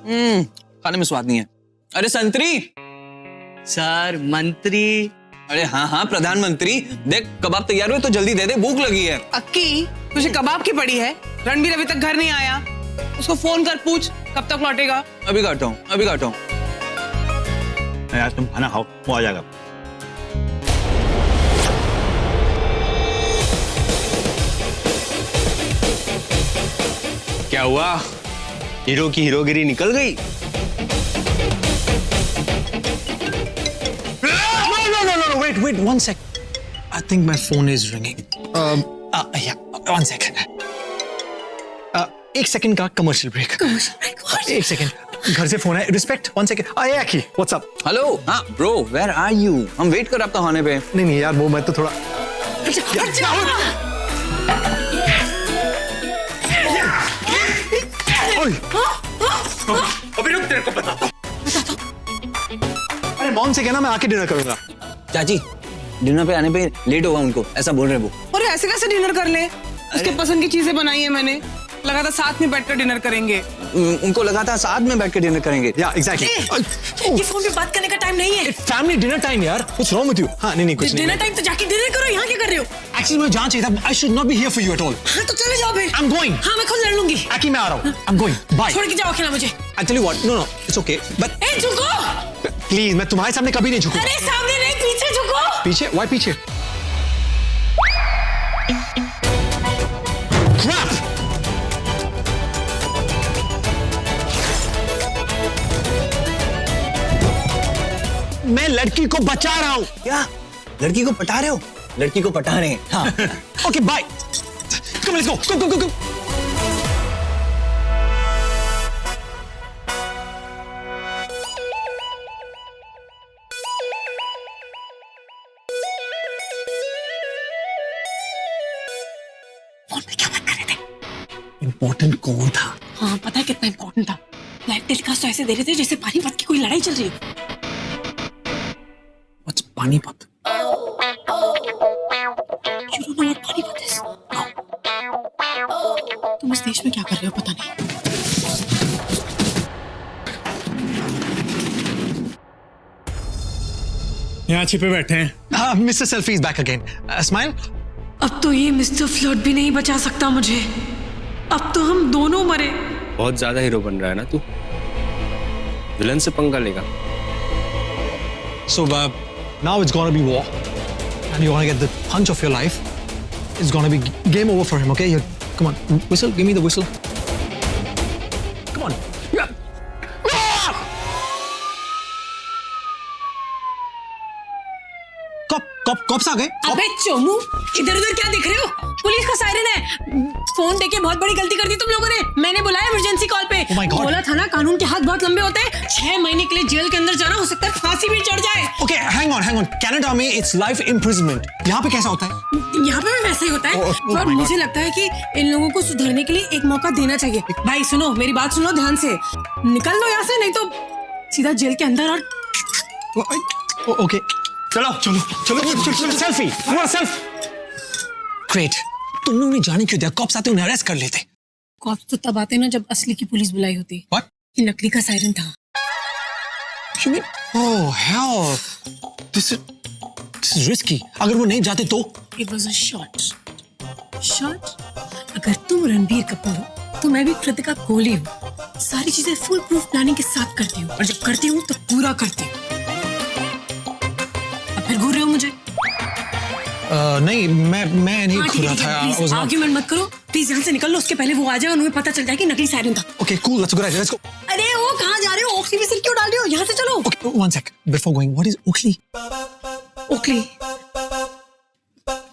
खाने में स्वाद नहीं है। अरे संतरी सर मंत्री। अरे हाँ हाँ प्रधानमंत्री, देख कबाब तैयार हुए तो जल्दी दे दे, भूख लगी है। अक्की तुझे कबाब की पड़ी है? रणबीर अभी तक घर नहीं आया, उसको फोन कर पूछ कब तक लौटेगा। अभी खाता हूँ, अभी खाता हूँ। आज तुम खाना खाओ, वो आ जाएगा। क्या हुआ, हीरो की हीरोगिरी निकल गई? No, wait, 1 sec. I think my phone is ringing. Yeah, 1 sec. 1 second का commercial break. 1 second. घर से फोन है, रिस्पेक्ट 1 second. yeah, की, what's up? हेलो, हाँ ब्रो, वेयर आर यू? हम वेट कर आपका होने पे। नहीं यार, वो मैं तो थोड़ा अभी रुक, तेरे को बताता हूँ। अरे मॉम से कहना मैं आके डिनर करूंगा। चाची डिनर पे आने पे लेट होगा उनको, ऐसा बोल रहे वो। और ऐसे कैसे डिनर कर ले? उसके पसंद की चीजें बनाई है मैंने, लगा था साथ में बैठकर डिनर करेंगे। उनको लगा था साथ में बैठ के डिनर करेंगे। या एग्जैक्टली। ये फोन पे बात करने का टाइम नहीं है। फैमिली डिनर टाइम यार, कुछ रॉन्ग विद यू? हाँ नहीं कुछ नहीं। डिनर टाइम तो जाके डिनर करो, यहाँ क्या कर रहे हो? एक्चुअली मैं जाना चाहिए था, I should not be here for you at all. हाँ तो चले जाओ फिर। आई एम गोइंग। हाँ मैं खुद लड़ लूंगी। आकी मैं आ रहा हूँ। I am going, bye. छोड़ के जाओ अकेला मुझे। I tell you what, no it's okay, but ए झुको। प्लीज मैं तुम्हारे सामने कभी नहीं झुकूंगा। अरे सामने नहीं, पीछे झुको। पीछे? व्हाई पीछे? Crap! मैं लड़की को बचा रहा हूं। क्या लड़की को पटा रहे हो? लड़की को पटा रहे हैं। हाँ। Okay bye. Come let's go, go. Phone पे क्या बात कर रहे थे? इम्पोर्टेंट कौन था? हाँ पता है कितना इम्पोर्टेंट था। लाइव टेलीकास्ट तो ऐसे दे रहे थे जैसे पानीपत की कोई लड़ाई चल रही है। What's Panipat? You don't know what Panipat is? तुम इस देश में क्या कर रहे हो पता नहीं। यहाँ छिपे बैठे हैं। Mister selfie is back again. Smile. अब तो ये मिस्टर फ्लर्ट भी नहीं बचा सकता मुझे। अब तो हम दोनों मरे। बहुत ज्यादा हीरो बन रहा है ना तू, विलन से पंगा लेगा। So now it's gonna be war, and you're gonna get the punch of your life. It's gonna be game over for him. Okay, come on, whistle. Give me the whistle. Come on. Yeah. Cops आ गए। अबे चोमू, इधर उधर क्या देख रहे हो? Police का सायरन है। फोन देके बहुत बड़ी गलती कर दी तुम लोगों ने। मैंने बुलाया इमरजेंसी कॉल पे। Oh my God. बोला था ना कानून के हाथ बहुत लंबे होते हैं। 6 महीने के लिए जेल के अंदर जाना, हो सकता है फांसी भी चढ़ जाए। Okay, hang on. कनाडा में it's life imprisonment. यहाँ पे कैसा होता है? यहाँ पे भी वैसे ही होता है। Oh पर my मुझे God. लगता है कि इन लोगों को सुधरने के लिए एक मौका देना चाहिए। भाई सुनो, मेरी बात सुनो ध्यान से। निकल लो यहाँ से, नहीं तो सीधा जेल के अंदर। और Okay. चलो सेल्फी। ग्रेट। तुम लोग ने जाने क्यों दिया? कॉप्स आते उन्हें अरेस्ट कर लेते। कॉप्स तो तब आते ना जब असली की पुलिस बुलाई होती। What? ये नकली का सायरन था। You mean? Oh hell! This is risky. अगर वो नहीं जाते तो? It was a shot. अगर तुम रणबीर कपूर हो तो मैं भी कृतिका कोहली हूँ। सारी चीजें फुल प्रूफ प्लानिंग के साथ करती हूँ, और जब करती हूँ तो पूरा करती हूँ। अब फिर घूर रहे हो मुझे? नहीं, मैं नहीं घूर रहा था। आर्ग्यूमेंट मत करो प्लीज, यहाँ से निकल लो। उसके पहले वो आ जाए और उन्हें पता चल जाए कि नकली सायरन था। Okay, cool. Let's go. अरे वो कहाँ जा रहे हो? ओखली में सिर क्यों डाल रहे हो? यहाँ से चलो। Okay, 1 sec. Before going, what is Oakley? ओखली,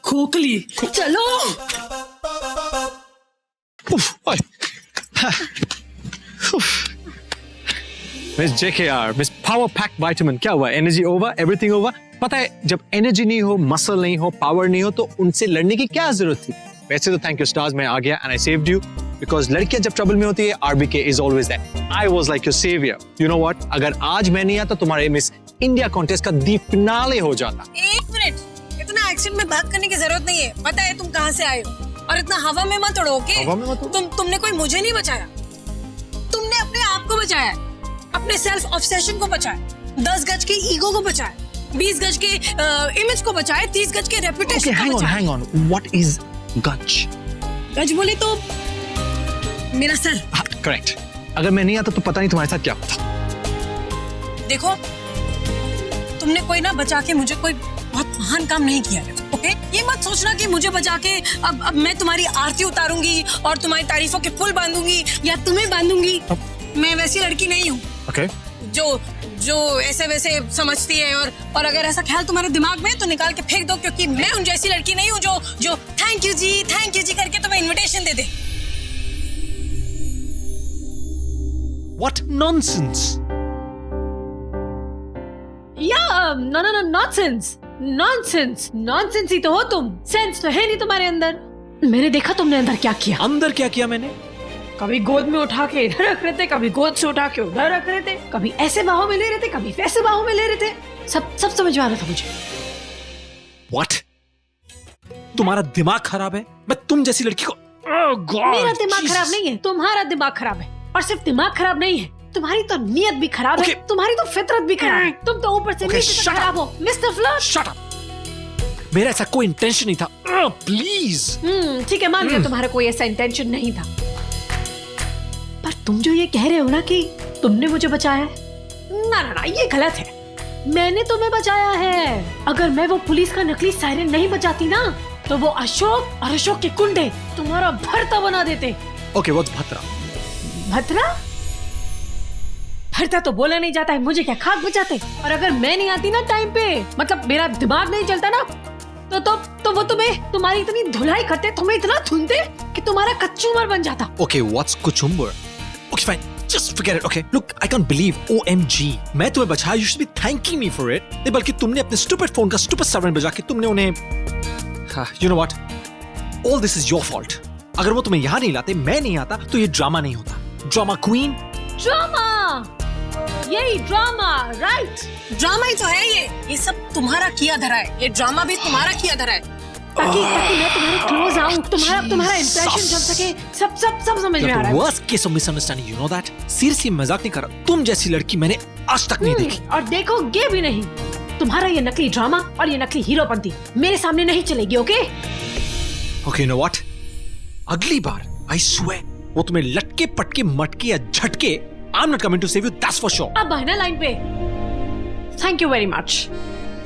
खोखली। चलो। Miss JKR, Miss Power Pack Vitamin, क्या हुआ? Energy over, everything over? पता है जब एनर्जी नहीं हो, मसल नहीं हो, पावर नहीं हो तो उनसे लड़ने की क्या जरूरत थी? वैसे तो थैंक यू स्टार्स, मैं आ गया and I saved you because लड़कियां जब ट्रबल में होती है RBK is always there. I was like your savior. You know what? अगर आज मैं नहीं आता तुम्हारे मिस इंडिया कॉन्टेस्ट का दी फिनाले हो जाता। 1 मिनट, इतना एक्शन में बात करने की जरूरत नहीं है। पता है तुम कहाँ से आए हो, और इतना हवा में मत उड़ो। ओके? हवा में मत उड़ो? तुमने कोई मुझे नहीं बचाया, तुमने अपने आप को बचाया। अपने सेल्फ ऑब्सेशन को बचाए, 10 गज के ईगो को बचाए, 20 गज के इमेज को बचाए, 30 गज के रेपुटेशन Okay, को बचाए। hang on. What is gaj? गज बोले तो मेरा सर। Correct. अगर मैं नहीं आता तो पता नहीं तुम्हारे साथ क्या होता। देखो, तुमने कोई ना बचा के मुझे कोई बहुत महान काम नहीं किया है, ओके? ये मत सोचना कि मुझे बचा के अब मैं तुम्हारी आरती उतारूंगी और तुम्हारी तारीफों के पुल बांधूंगी या तुम्हें बांधूंगी। मैं वैसी लड़की नहीं हूँ Okay. जो ऐसे वैसे समझती है, और अगर ऐसा ख्याल तुम्हारे दिमाग में है तो निकाल के फेंक दो, क्योंकि मैं उन जैसी लड़की नहीं हूँ जो थैंक यू जी करके तुम्हें इनविटेशन दे दे। What nonsense! नॉनसेंस ही तो हो तुम। सेंस तो है नहीं तुम्हारे अंदर। मैंने देखा तुमने अंदर क्या किया। अंदर क्या किया मैंने? कभी गोद में उठा के इधर रख रहे थे, कभी गोद से उठा के उधर रख रहे थे, कभी ऐसे बाहों में ले रहे थे, कभी वैसे बाहों में ले रहे थे। सब समझ में आ रहा था मुझे। What? तुम्हारा दिमाग खराब है? मैं तुम जैसी लड़की को Oh God! मेरा दिमाग Jesus! खराब नहीं है, तुम्हारा दिमाग खराब है। और सिर्फ दिमाग खराब नहीं है, तुम्हारी तो नीयत भी खराब है, Okay. तुम्हारी तो फितरत भी खराब है। तुम तो ऊपर से Okay, नीचे shut तक खराब हो, मिस्टर फ्लर्ट। Shut up! मेरा ऐसा कोई इंटेंशन नहीं था। Please! ठीक है, मान लिया तुम्हारा कोई ऐसा इंटेंशन नहीं था। पर तुम जो ये कह रहे हो ना कि तुमने मुझे बचाया है, ना, ये गलत है। मैंने तुम्हें बचाया है। अगर मैं वो पुलिस का नकली सायरन नहीं बचाती ना, तो वो अशोक और अशोक के कुंडे तुम्हारा भरता बना देते। Okay, what's Batra? भतरा? भरता तो बोला नहीं जाता है, मुझे क्या खाक बचाते। और अगर मैं नहीं आती ना टाइम पे, मतलब मेरा दिमाग नहीं चलता ना, तो वो तुम्हारी इतनी धुलाई करते, तुम्हें इतना धुनते कि तुम्हारा कच्चूमर बन जाता। Okay, what's कुचुम्बर? Okay, fine. Just forget it, okay? Look, I can't believe, OMG. मैं तुम्हें बचाया, you should be thanking me for it. नहीं, बल्कि तुमने अपने stupid phone का stupid siren बजा के तुमने उन्हें... You know what? All this is your fault. अगर वो तुम्हें यहाँ नहीं लाते, मैं नहीं आता, तो ये ड्रामा नहीं होता। Drama queen? ड्रामा, यही ड्रामा, राइट? ड्रामा ही तो है ये सब तुम्हारा किया धरा है। ये ड्रामा भी तुम्हारा किया धरा है। ताकि मैं तुम्हारे क्लोज आऊं, तुम्हारा इंप्रेशन जम सके। सब समझ में आ रहा है। Worst case of misunderstanding, you know that? Seriously, मजाक नहीं कर रहा। तुम जैसी लड़की मैंने आज तक नहीं देखी। और देखोगे भी नहीं। तुम्हारा ये नकली ड्रामा और ये नकली हीरोपंती मेरे सामने नहीं चलेगी, okay? Okay, you know what? अगली बार, I swear, वो तुम्हें लटके पटके मटके या झटके, I'm not coming to save you, that's for sure. अब आना लाइन पे। Thank you very much.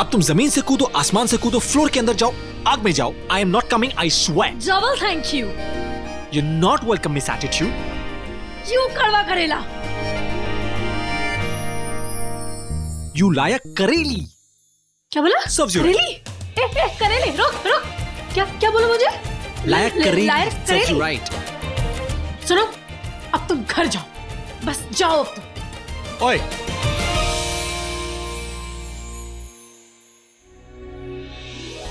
अब तुम जमीन से कूदो, आसमान से कूदो, फ्लोर के अंदर जाओ, आग में जाओ, I am not coming, I swear. Double thank you. You're not welcome, Miss Attitude. You कड़वा करेला। You लायक करेली. क्या बोला? Serves you right. करेली? करेली, रुक। क्या बोला मुझे? लायक करेली. लायक Serves you करेली। right. सुनो, अब तुम घर जाओ, बस जाओ अब तुम। ओए.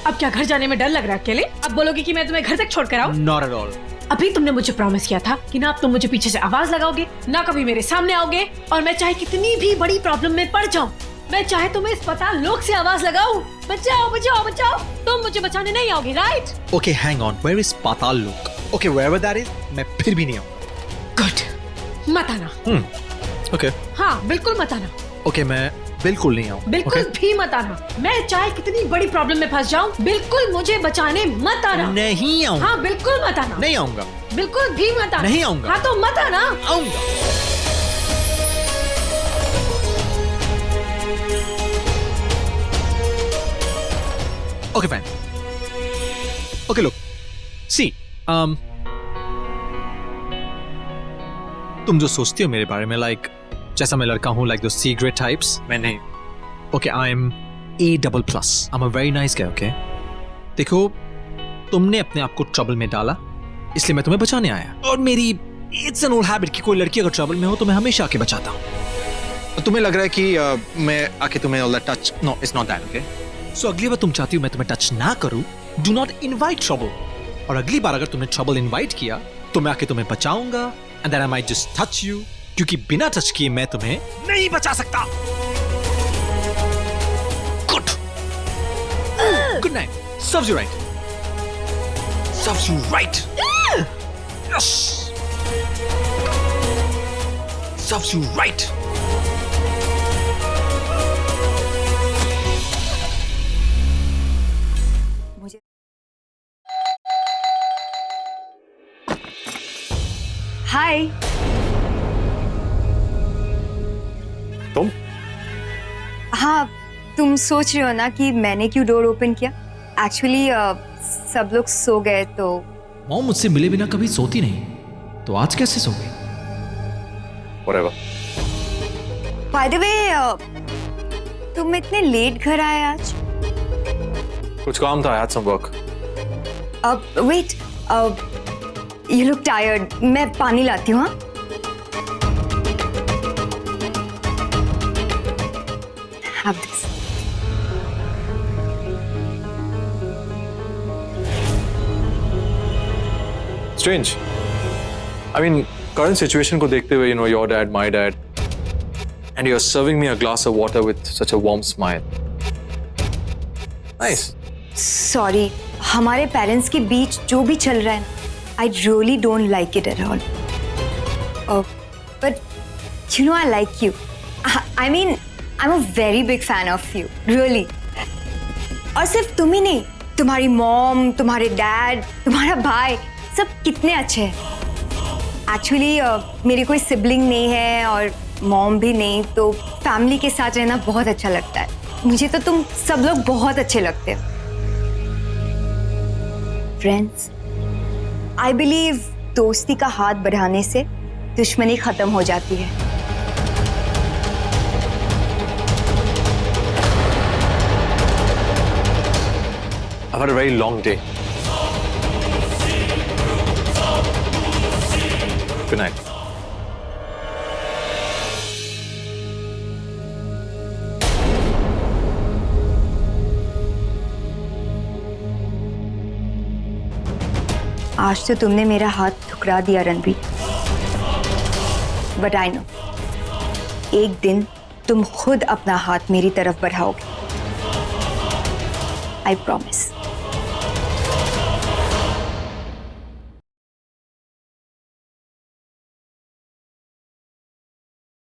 अब क्या घर जाने में डर लग रहा है अकेले? अब बोलोगे कि मैं तुम्हें घर तक छोड़ कर आऊं? Not at all. अभी तुमने मुझे प्रॉमिस किया था कि ना अब तुम मुझे पीछे से आवाज लगाओगे, ना कभी मेरे सामने आओगे, और मैं चाहे कितनी भी बड़ी प्रॉब्लम में पड़ जाऊं, मैं चाहे तुम्हें इस पता लोग से आवाज लगाऊं, बचाओ, तुम मुझे बचाने नहीं आओगे, right? Okay, hang on. Where is पाताल लोक? Okay, wherever that is, मैं फिर भी नहीं आऊंगा. गुड, मत आना। Okay. हाँ, बिल्कुल मत आना। Okay, मैं बिल्कुल नहीं आऊंगा. बिल्कुल Okay? भी मत आना। मैं चाहे कितनी बड़ी प्रॉब्लम में फंस जाऊं, बिल्कुल मुझे बचाने मत आना। नहीं आऊंगा. हाँ, बिल्कुल मत आना। नहीं आऊंगा. बिल्कुल भी मत आना। नहीं आऊंगा। हाँ, तो मत आना। आऊंगा. Okay, fine. Okay, look. See, तुम जो सोचती हो मेरे बारे में, like जैसा मैं लड़का हूँ, like those secret types, मैं नहीं. Okay, I'm A++. I'm a very nice guy, okay? देखो, तुमने अपने आप को ट्रबल में डाला, इसलिए मैं तुम्हें बचाने आया. और मेरी इट्स एन ओल्ड हैबिट कि कोई लड़की अगर ट्रबल में हो तो मैं हमेशा आके बचाता हूँ. तुम्हें लग रहा है कि मैं आके तुम्हें all that touch. No, it's not that, okay? So अगली बार तुम चाहती हो मैं तुम्हें टच ना करूं, डू नॉट इनवाइट ट्रबल. और अगली बार अगर तुमने ट्रबल इनवाइट किया तो मैं आके तुम्हें बचाऊंगा, and then I might just touch you, क्योंकि बिना टच किए मैं तुम्हें नहीं बचा सकता. Good. Good night. Serves you right. Serves you right. Yes. Serves you right. Hi. तुम? हाँ, तुम सोच रहे हो ना कि मैंने क्यों डोर ओपन किया? एक्चुअली सब लोग सो गए तो। मॉम मुझसे मिले बिना कभी सोती नहीं, तो आज कैसे सो गई? Whatever. बाय द वे, तुम इतने लेट घर आए आज? कुछ काम था, I had some work. Wait, you look tired. मैं पानी लाती हूँ। हाँ, have this. Strange. I mean, current situation को देखते हुए, you know, your dad, my dad, and you're serving me a glass of water with such a warm smile. Nice. Sorry, हमारे parents के बीच जो भी चल रहा है, I really don't like it at all. But you know I like you. I mean, I am a very big fan of you, really. और सिर्फ तुम ही नहीं, तुम्हारी मॉम, तुम्हारे डैड, तुम्हारा भाई, सब कितने अच्छे हैं। एक्चुअली मेरी कोई सिबलिंग नहीं है और मॉम भी नहीं, तो फैमिली के साथ रहना बहुत अच्छा लगता है। मुझे तो तुम सब लोग बहुत अच्छे लगते हो। फ्रेंड्स, आई बिलीव दोस्ती का हाथ बढ़ाने से दुश्मनी खत्म हो जाती है। I've had a very long day. Good night. आज तो तुमने मेरा हाथ ठुकरा दिया रणबीर, बट आई नो एक दिन तुम खुद अपना हाथ मेरी तरफ बढ़ाओगे। I promise.